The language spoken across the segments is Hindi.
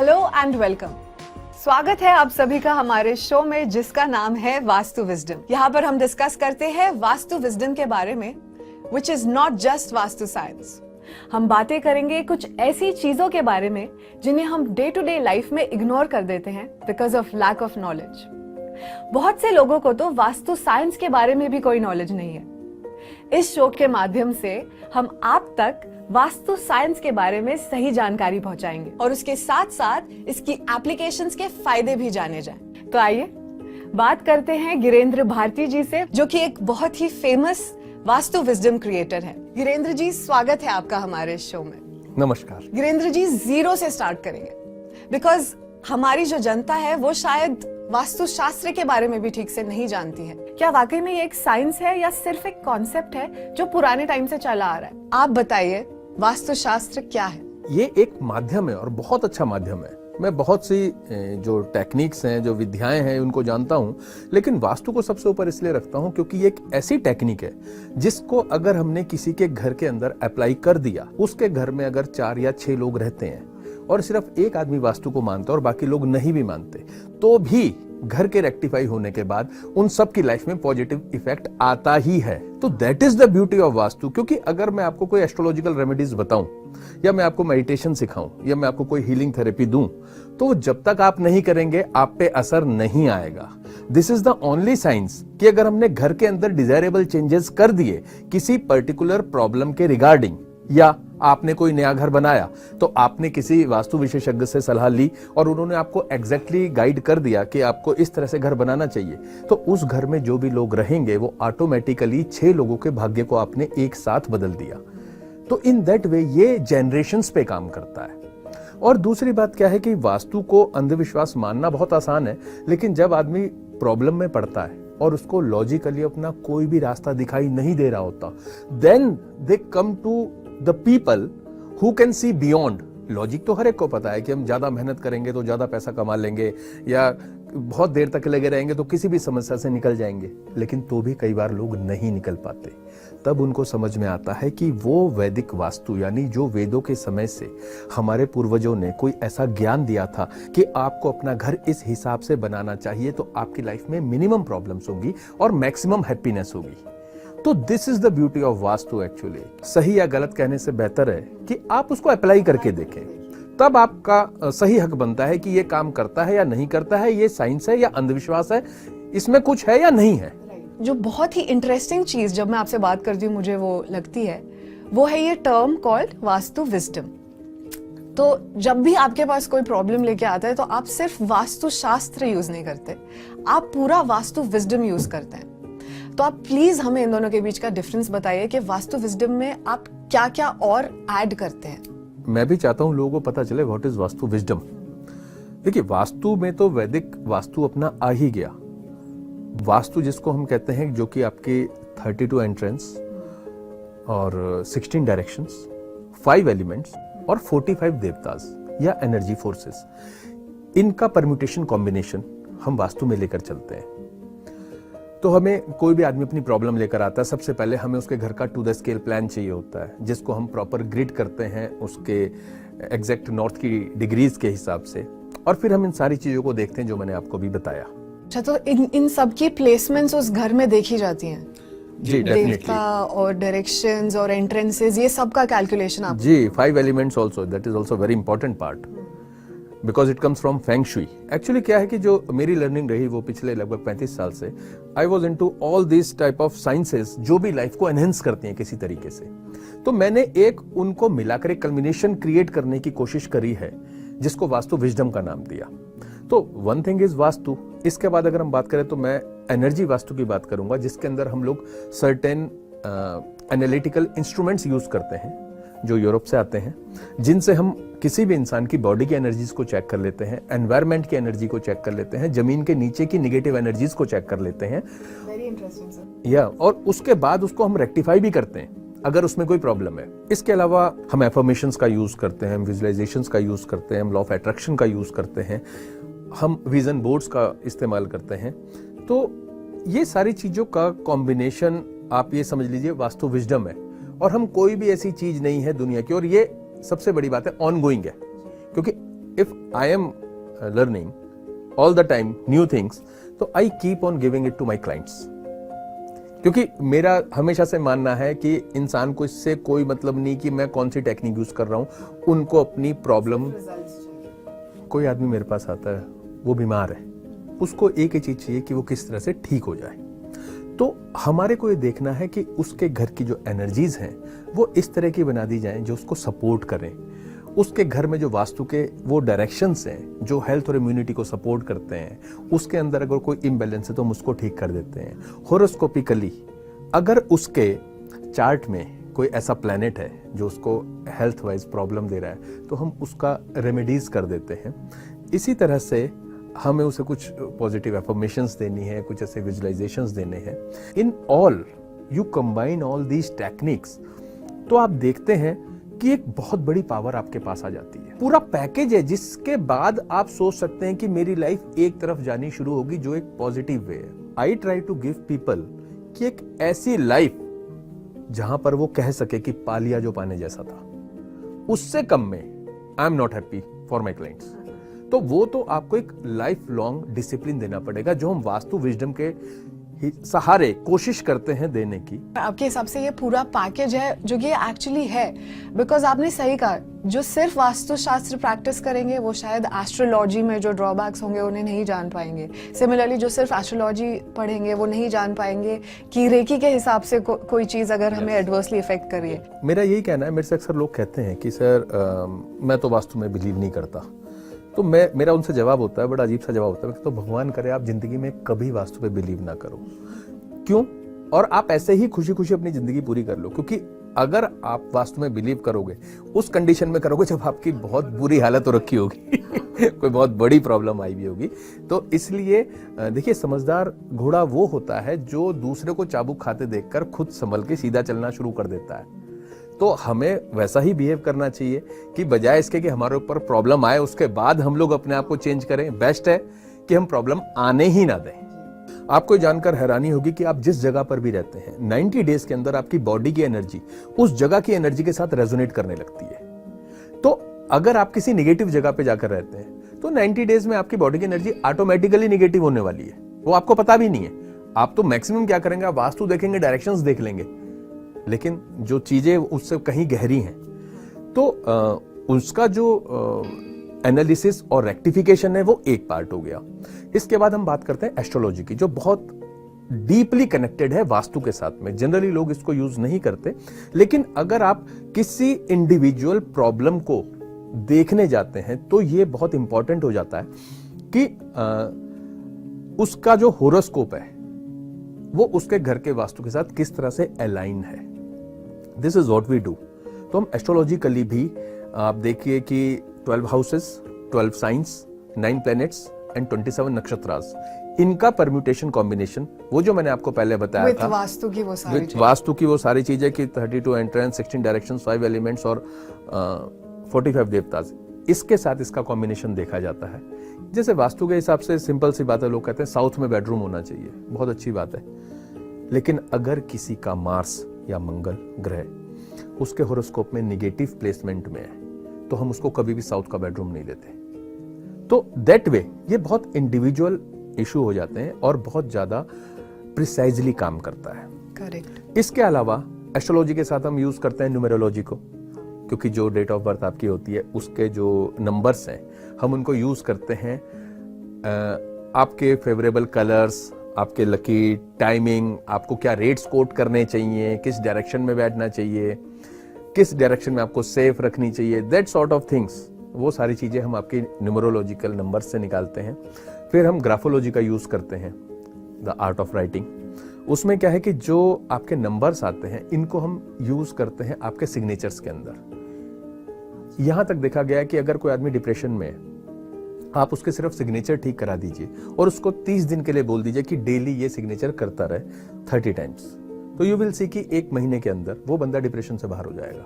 Hello and welcome. स्वागत है आप सभी का हमारे शो में जिसका नाम है वास्तु विजडम। यहाँ पर हम डिस्कस करते हैं वास्तु विजडम के बारे में, which is not just vastu science. हम बातें करेंगे कुछ ऐसी चीजों के बारे में जिन्हें हम डे टू डे लाइफ में इग्नोर कर देते हैं because of lack of knowledge. बहुत से लोगों को तो वास्तु साइंस के बारे में भी कोई नॉलेज नहीं है। इस शो के माध्यम से हम आप तक वास्तु साइंस के बारे में सही जानकारी पहुंचाएंगे और उसके साथ साथ इसकी एप्लीकेशंस के फायदे भी जाने जाएं। तो आइए बात करते हैं गिरेंद्र भारती जी से, जो कि एक बहुत ही फेमस वास्तु विजडम क्रिएटर है। गिरेंद्र जी, स्वागत है आपका हमारे शो में। नमस्कार। गिरेंद्र जी, जीरो से स्टार्ट करेंगे बिकॉज हमारी जो जनता है वो शायद वास्तु शास्त्र के बारे में भी ठीक से नहीं जानती है। क्या वाकई में ये एक साइंस है या सिर्फ एक कॉन्सेप्ट है जो पुराने टाइम से चला आ रहा है? आप बताइए, वास्तु शास्त्र क्या है? ये एक माध्यम है और बहुत अच्छा माध्यम है। मैं बहुत सी जो टेक्निक्स हैं, जो विद्याएं हैं, उनको जानता हूं, लेकिन वास्तु को सबसे ऊपर इसलिए रखता हूं क्योंकि ये एक ऐसी टेक्निक है जिसको अगर हमने किसी के घर के अंदर अप्लाई कर दिया, उसके घर में अगर 4 या 6 लोग रहते हैं और सिर्फ एक आदमी वास्तु को मानता है और बाकी लोग नहीं भी मानते, तो भी घर के रेक्टिफाई होने के बाद उन सब की लाइफ में पॉजिटिव इफेक्ट आता ही है। तो that is the beauty of vastu. क्योंकि अगर मैं आपको कोई एस्ट्रोलॉजिकल रेमेडीज बताऊं या मैं आपको मेडिटेशन सिखाऊं या मैं आपको कोई हीलिंग थेरेपी दूं, तो जब तक आप नहीं करेंगे आप पे असर नहीं आएगा। This is the only science कि अगर हमने घर के अंदर डिजायरेबल चेंजेस कर दिए किसी पर्टिकुलर प्रॉब्लम के रिगार्डिंग, या आपने कोई नया घर बनाया तो आपने किसी वास्तु विशेषज्ञ से सलाह ली और उन्होंने आपको एग्जैक्टली गाइड कर दिया कि आपको इस तरह से घर बनाना चाहिए, तो उस घर में जो भी लोग रहेंगे वो ऑटोमेटिकली 6 लोगों के भाग्य को आपने एक साथ बदल दिया। तो इन दैट वे ये जनरेशंस पे काम करता है। और दूसरी बात क्या है कि वास्तु को अंधविश्वास मानना बहुत आसान है, लेकिन जब आदमी प्रॉब्लम में पड़ता है और उसको लॉजिकली अपना कोई भी रास्ता दिखाई नहीं दे रहा होता, then they come to the people who can see beyond. Logic तो हर एक को पता है कि हम ज्यादा मेहनत करेंगे तो ज्यादा पैसा कमा लेंगे या बहुत देर तक लगे रहेंगे तो किसी भी समस्या से निकल जाएंगे, लेकिन तो भी कई बार लोग नहीं निकल पाते। तब उनको समझ में आता है कि वो वैदिक वास्तु, यानी जो वेदों के समय से हमारे पूर्वजों ने कोई ऐसा ज्ञान दिया था कि आपको अपना घर इस हिसाब से बनाना चाहिए तो आपकी लाइफ में मिनिमम प्रॉब्लम्स होंगी और मैक्सिमम हैप्पीनेस होगी। तो this is the beauty of vastu. Actually सही या गलत कहने से बेहतर है कि आप उसको अप्लाई करके देखें, तब आपका सही हक बनता है कि ये काम करता है या नहीं करता है, ये साइंस है या अंधविश्वास है, इसमें कुछ है या नहीं है। जो बहुत ही इंटरेस्टिंग चीज जब मैं आपसे बात करती हूँ मुझे वो लगती है, वो है ये टर्म कॉल्ड वास्तु विजडम। तो जब भी आपके पास कोई प्रॉब्लम लेके आता है तो आप सिर्फ वास्तु शास्त्र यूज नहीं करते, आप पूरा वास्तु विजडम यूज करते हैं। तो आप प्लीज हमें इन दोनों के बीच का डिफरेंस बताइए कि वास्तु विजडम में आप क्या क्या और ऐड करते हैं। मैं भी चाहता हूं लोगों को पता चले व्हाट इज वास्तु विजडम। देखिए, वास्तु में तो वैदिक वास्तु अपना आ ही गया। वास्तु जिसको हम कहते हैं, जो कि आपके 32 एंट्रेंस और 16 डायरेक्शंस, 5 एलिमेंट्स और 45 देवतास या एनर्जी फोर्सेस, इनका परम्यूटेशन कॉम्बिनेशन हम वास्तु में लेकर चलते हैं। तो हमें कोई भी आदमी अपनी प्रॉब्लम लेकर आता है, सबसे पहले हमें उसके घर का टू द स्केल प्लान चाहिए होता है, जिसको हम प्रॉपर ग्रिड करते हैं उसके एग्जैक्ट नॉर्थ की डिग्रीज के हिसाब से, और फिर हम इन सारी चीजों को देखते हैं जो मैंने आपको भी बताया। अच्छा, तो इन सब की प्लेसमेंट्स उस घर में देखी जाती हैं? जी, देवता और डायरेक्शंस और एंट्रेंसेस, ये सब का कैलकुलेशन आप? जी, 5 elements also, that is also very important part because it comes from feng shui. Actually क्या है कि जो मेरी लर्निंग रही वो पिछले लगभग 35 साल से, I was into all this type of sciences जो भी लाइफ को एनहेंस करती हैं किसी तरीके से। तो मैंने एक उनको मिलाकर एक कल्मिनेशन क्रिएट करने की कोशिश करी है जिसको वास्तु विजडम का नाम दिया। तो वन थिंग इज वास्तु। इसके बाद अगर हम बात करें तो मैं एनर्जी वास्तु की बात करूंगा, जिसके अंदर हम लोग सर्टेन एनालिटिकल इंस्ट्रूमेंट्स यूज करते हैं जो यूरोप से आते हैं, जिनसे हम किसी भी इंसान की बॉडी की एनर्जीज को चेक कर लेते हैं, एनवायरनमेंट की एनर्जी को चेक कर लेते हैं, जमीन के नीचे की निगेटिव एनर्जीज को चेक कर लेते हैं। Very interesting sir. या और उसके बाद उसको हम रेक्टिफाई भी करते हैं अगर उसमें कोई प्रॉब्लम है। इसके अलावा हम एफर्मेशंस का यूज करते हैं, हम विजुअलाइजेशंस का यूज करते हैं, हम लॉ ऑफ अट्रैक्शन का यूज करते हैं, हम विजन बोर्ड्स का इस्तेमाल करते हैं। तो ये सारी चीजों का कॉम्बिनेशन आप ये समझ लीजिए वास्तु विजडम है। और हम कोई भी ऐसी चीज नहीं है दुनिया की, और ये सबसे बड़ी बात है, ऑन गोइंग है, क्योंकि if I am learning all the time new things, तो I keep on giving it to my clients. क्योंकि मेरा हमेशा से मानना है कि इंसान को इससे कोई मतलब नहीं कि मैं कौन सी टेक्निक यूज कर रहा हूं, उनको अपनी प्रॉब्लम, कोई आदमी मेरे पास आता है वो बीमार है, उसको एक ही चीज चाहिए कि वो किस तरह से ठीक हो जाए। तो हमारे को ये देखना है कि उसके घर की जो एनर्जीज हैं वो इस तरह की बना दी जाएं जो उसको सपोर्ट करें। उसके घर में जो वास्तु के वो डायरेक्शंस हैं जो हेल्थ और इम्यूनिटी को सपोर्ट करते हैं, उसके अंदर अगर कोई इम्बैलेंस है तो हम उसको ठीक कर देते हैं। होरोस्कोपिकली अगर उसके चार्ट में कोई ऐसा प्लैनेट है जो उसको हेल्थ वाइज प्रॉब्लम दे रहा है तो हम उसका रेमेडीज कर देते हैं। इसी तरह से हमें उसे कुछ पॉजिटिव एफर्मेशंस देनी है, कुछ ऐसे विजुअलाइजेशंस देने हैं। In all you combine all these techniques, तो आप देखते हैं कि एक बहुत बड़ी पावर आपके पास आ जाती है। पूरा पैकेज है जिसके बाद आप सोच सकते हैं कि मेरी लाइफ एक तरफ जानी शुरू होगी जो एक पॉजिटिव वे है। I try to give people कि एक ऐसी लाइफ जहां पर वो कह सके कि पा लिया जो पाने जैसा था, उससे कम में I am not happy for my clients. तो वो तो आपको एक लाइफ लॉन्ग डिसिप्लिन देना पड़ेगा जो हम वास्तु विजडम के सहारे कोशिश करते हैं देने की। आपके हिसाब से ये पूरा पैकेज है जो कि एक्चुअली है, बिकॉज आपने सही कहा, जो सिर्फ वास्तु शास्त्र प्रैक्टिस करेंगे वो शायद एस्ट्रोलॉजी में जो ड्रॉबैक्स होंगे उन्हें नहीं जान पाएंगे। सिमिलरली जो सिर्फ एस्ट्रोलॉजी पढ़ेंगे वो नहीं जान पाएंगे कि रेकी के हिसाब से कोई चीज अगर हमें एडवर्सली इफेक्ट करिए। मेरा यही कहना है, मेरे से अक्सर लोग कहते हैं कि सर मैं तो वास्तु में बिलीव नहीं करता। तो मेरा उनसे जवाब होता है, बड़ा अजीब सा जवाब होता है, तो भगवान करे आप जिंदगी में कभी वास्तु पे बिलीव ना करो। क्यों? और आप ऐसे ही खुशी खुशी अपनी जिंदगी पूरी कर लो। क्योंकि अगर आप वास्तु में बिलीव करोगे, उस कंडीशन में करोगे जब आपकी बहुत बुरी हालत हो रखी होगी कोई बहुत बड़ी प्रॉब्लम आई भी होगी। तो इसलिए देखिए, समझदार घोड़ा वो होता है जो दूसरे को चाबुक खाते देखकर खुद संभल के सीधा चलना शुरू कर देता है। तो हमें वैसा ही बिहेव करना चाहिए कि बजाय इसके कि हमारे ऊपर प्रॉब्लम आए उसके बाद हम लोग अपने आप को चेंज करें, बेस्ट है कि हम प्रॉब्लम आने ही ना दें। आपको जानकर हैरानी होगी कि आप जिस जगह पर भी रहते हैं 90 डेज के अंदर आपकी बॉडी की एनर्जी उस जगह की एनर्जी के साथ रेजोनेट करने लगती है। तो अगर आप किसी नेगेटिव जगह पे जाकर रहते हैं तो 90 डेज में आपकी बॉडी की एनर्जी ऑटोमेटिकली नेगेटिव होने वाली है, वो आपको पता भी नहीं है। आप तो मैक्सिमम क्या करेंगे, आप वास्तु देखेंगे, डायरेक्शंस देख लेंगे, लेकिन जो चीजें उससे कहीं गहरी हैं तो उसका जो एनालिसिस और रेक्टिफिकेशन है वो एक पार्ट हो गया। इसके बाद हम बात करते हैं एस्ट्रोलॉजी की, जो बहुत डीपली कनेक्टेड है वास्तु के साथ में। जनरली लोग इसको यूज नहीं करते, लेकिन अगर आप किसी इंडिविजुअल प्रॉब्लम को देखने जाते हैं तो ये बहुत इंपॉर्टेंट हो जाता है कि उसका जो होरोस्कोप है वो उसके घर के वास्तु के साथ किस तरह से अलाइन है। This is what we do. तो हम एस्ट्रोलॉजिकली भी आप देखिए कि 12 houses, 12 signs, 9 planets and 27 nakshatras, इनका परम्यूटेशन कॉम्बिनेशन, वो जो मैंने आपको पहले बताया था, वास्तु की वो सारी चीजें कि 32 एंट्रेंस, 16 डायरेक्शंस, 5 एलिमेंट्स और 45 देवताज, इसके साथ इसका कॉम्बिनेशन देखा जाता है। जैसे वास्तु के हिसाब से सिंपल सी बात है, लोग कहते हैं साउथ में बेडरूम होना चाहिए, बहुत अच्छी बात है, लेकिन अगर किसी का मार्स या मंगल ग्रह उसके होरोस्कोप में निगेटिव प्लेसमेंट में है तो हम उसको कभी भी साउथ का बेडरूम नहीं देते। तो दैट वे ये बहुत इंडिविजुअल इशू हो जाते हैं और बहुत ज्यादा प्रिसाइजली काम करता है। करेक्ट। इसके अलावा एस्ट्रोलॉजी के साथ हम यूज करते हैं न्यूमेरोलॉजी को, क्योंकि जो डेट ऑफ बर्थ आपकी होती है उसके जो नंबर्स हैं हम उनको यूज करते हैं आपके फेवरेबल कलर्स, आपके लकी टाइमिंग, आपको क्या रेट्स कोट करने चाहिए, किस डायरेक्शन में बैठना चाहिए, किस डायरेक्शन में आपको सेफ रखनी चाहिए, दैट सॉर्ट ऑफ थिंग्स, वो सारी चीजें हम आपकी न्यूमरोलॉजिकल नंबर्स से निकालते हैं। फिर हम ग्राफोलॉजी का यूज करते हैं, द आर्ट ऑफ राइटिंग। उसमें क्या है कि जो आपके नंबर्स आते हैं इनको हम यूज करते हैं आपके सिग्नेचर्स के अंदर। यहां तक देखा गया है कि अगर कोई आदमी डिप्रेशन में है, आप उसके सिर्फ सिग्नेचर ठीक करा दीजिए और उसको 30 दिन के लिए बोल दीजिए कि डेली ये सिग्नेचर करता रहे 30 टाइम्स, तो यू विल सी कि 1 महीने के अंदर वो बंदा डिप्रेशन से बाहर हो जाएगा।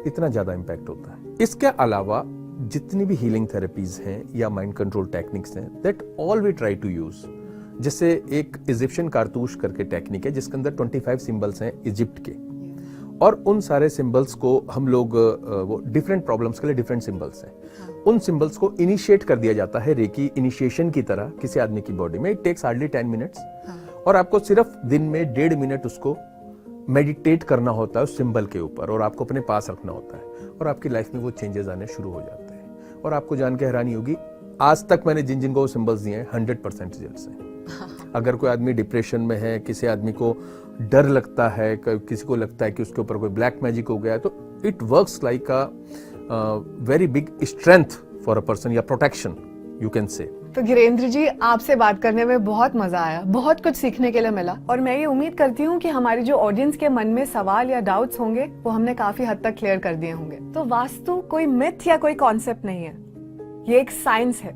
इतना ज्यादा इंपैक्ट होता है। इसके अलावा जितनी भी हीलिंग थेरेपीज हैं या माइंड कंट्रोल टेक्निक्स हैं, that all we try to use. जैसे एक इजिप्शियन कारतूश करके टेक्निक है जिसके अंदर 25 सिंबल्स हैं इजिप्ट के, और उन सारे सिंबल्स को हम लोग वो डिफरेंट प्रॉब्लम्स के लिए डिफरेंट सिंबल्स हैं, उन सिंबल्स को इनिशिएट कर दिया जाता है रेकी इनिशिएशन की तरह किसी आदमी की बॉडी में। इट टेक्स हार्डली 10 मिनट्स और आपको सिर्फ दिन में 1.5 मिनट उसको मेडिटेट करना होता है उस सिंबल के ऊपर और आपको अपने पास रखना होता है और आपकी लाइफ में वो चेंजेस आने शुरू हो जाते हैं। और आपको जान के हैरानी होगी, आज तक मैंने जिन जिनको वो सिंबल्स दिए हैं 100% रिजल्ट्स हैं। अगर कोई आदमी डिप्रेशन में है, किसी आदमी को डर लगता है, किसी को लगता है कि उसके ऊपर कोई ब्लैक मैजिक हो गया है, तो it works like a very big strength for a person या प्रोटेक्शन यू कैन से। तो गिरेंद्र जी, आपसे बात करने में बहुत मजा आया, बहुत कुछ सीखने के लिए मिला और मैं ये उम्मीद करती हूँ कि हमारी जो ऑडियंस के मन में सवाल या डाउट्स होंगे वो हमने काफी हद तक क्लियर कर दिए होंगे। तो वास्तु कोई मिथ या कोई कॉन्सेप्ट नहीं है, ये एक साइंस है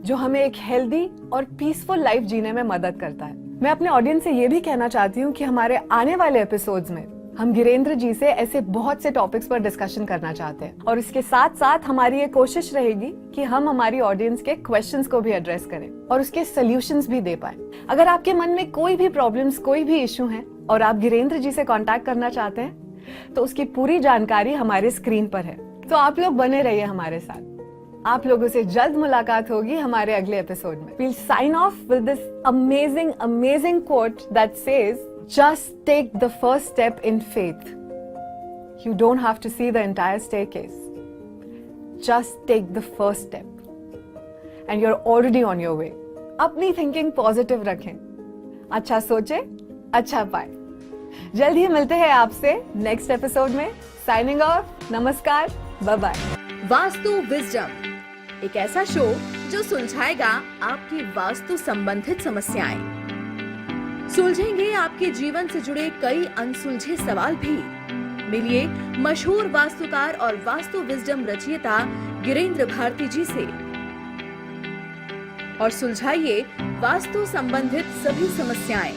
जो हमें एक हेल्दी और पीसफुल लाइफ जीने में मदद करता है। मैं अपने ऑडियंस से ये भी कहना चाहती हूँ कि हमारे आने वाले एपिसोड्स में हम गिरेंद्र जी से ऐसे बहुत से टॉपिक्स पर डिस्कशन करना चाहते हैं और इसके साथ साथ हमारी ये कोशिश रहेगी कि हम हमारी ऑडियंस के क्वेश्चंस को भी एड्रेस करें और उसके सॉल्यूशंस भी दे पाए। अगर आपके मन में कोई भी प्रॉब्लम्स, कोई भी इशू है और आप गिरेंद्र जी से कॉन्टैक्ट करना चाहते हैं तो उसकी पूरी जानकारी हमारे स्क्रीन पर है। तो आप लोग बने रहिए हमारे साथ। आप लोगों से जल्द मुलाकात होगी हमारे अगले एपिसोड में। We'll sign off with this amazing quote that says, just take the first step in faith. You don't have to see the entire staircase. Just take the first step. And you're already on your way. अपनी थिंकिंग पॉजिटिव रखें, अच्छा सोचे, अच्छा पाए। जल्द ही मिलते हैं आपसे नेक्स्ट एपिसोड में। साइनिंग ऑफ, नमस्कार, बाय बाय। वास्तु विजडम, एक ऐसा शो जो सुलझाएगा आपकी वास्तु संबंधित समस्याएं, सुलझेंगे आपके जीवन से जुड़े कई अनसुलझे सवाल भी। मिलिए मशहूर वास्तुकार और वास्तु विजडम रचयिता गिरेंद्र भारती जी से और सुलझाइए वास्तु संबंधित सभी समस्याएं।